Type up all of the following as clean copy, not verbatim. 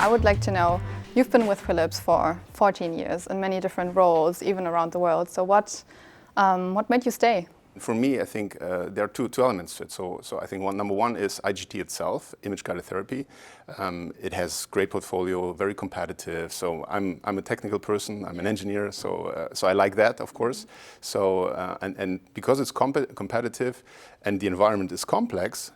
I would like to know, you've been with Philips for 14 years in many different roles, even around the world. So what made you stay? For me, I think there are two elements to it. So I think number one is IGT itself, image-guided therapy. It has great portfolio, very competitive. So I'm a technical person, I'm an engineer, so I like that, of course. So and because it's competitive and the environment is complex,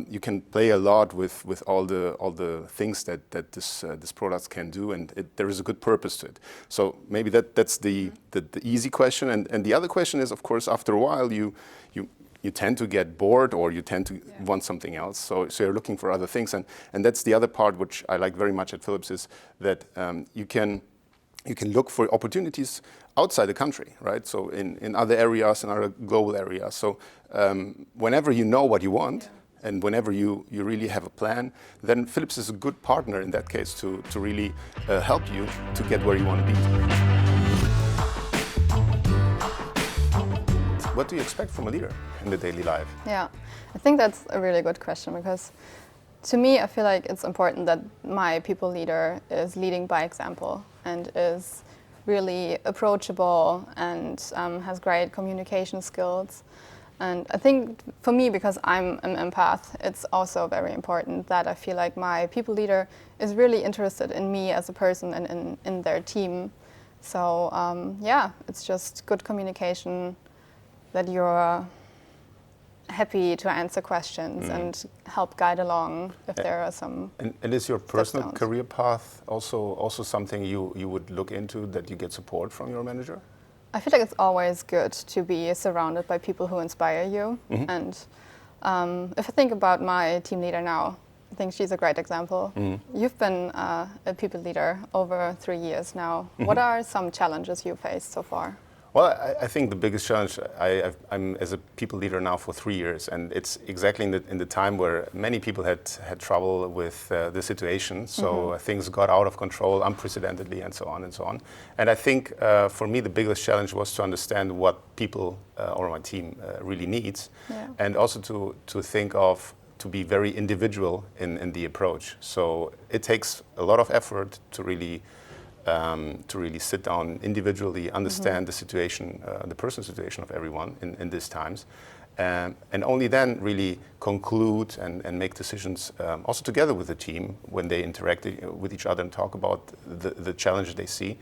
you can play a lot with all the things that this products can do, and there is a good purpose to it. So maybe that's the easy question, and the other question is, of course, after a while you tend to get bored, or you tend to want something else. So you're looking for other things, and that's the other part which I like very much at Philips, is that you can look for opportunities outside the country, right? So in other areas, in other global areas. So whenever you know what you want. And whenever you really have a plan, then Philips is a good partner in that case to really help you to get where you want to be. What do you expect from a leader in the daily life? Yeah, I think that's a really good question, because to me, I feel like it's important that my people leader is leading by example and is really approachable and has great communication skills. And I think for me, because I'm an empath, it's also very important that I feel like my people leader is really interested in me as a person and in their team. So yeah, it's just good communication, that you're happy to answer questions and help guide along if there are some. And is your personal career path also something you would look into, that you get support from your manager? I feel like it's always good to be surrounded by people who inspire you. And if I think about my team leader now, I think she's a great example. You've been a people leader over 3 years now. What are some challenges you faced so far? Well, I think the biggest challenge, I'm as a people leader now for 3 years, and it's exactly in the time where many people had trouble with the situation. So things got out of control unprecedentedly, and so on and so on. And I think for me the biggest challenge was to understand what people or my team really needs, and also to think of to be very individual in the approach. So it takes a lot of effort to really sit down individually, understand the situation, the personal situation of everyone in these times, and only then really conclude and make decisions also together with the team when they interact with each other and talk about the challenges they see,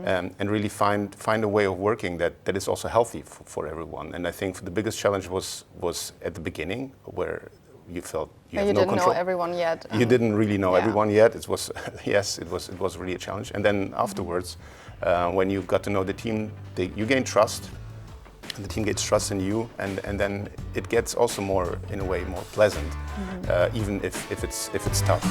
and really find a way of working that is also healthy for everyone. And I think the biggest challenge was at the beginning, where you felt you have no control. You didn't know everyone yet. You didn't really know everyone yet. It was it was really a challenge. And then afterwards, when you got to know the team, you gain trust. And the team gets trust in you, and then it gets also more, in a way, more pleasant, even if it's tough.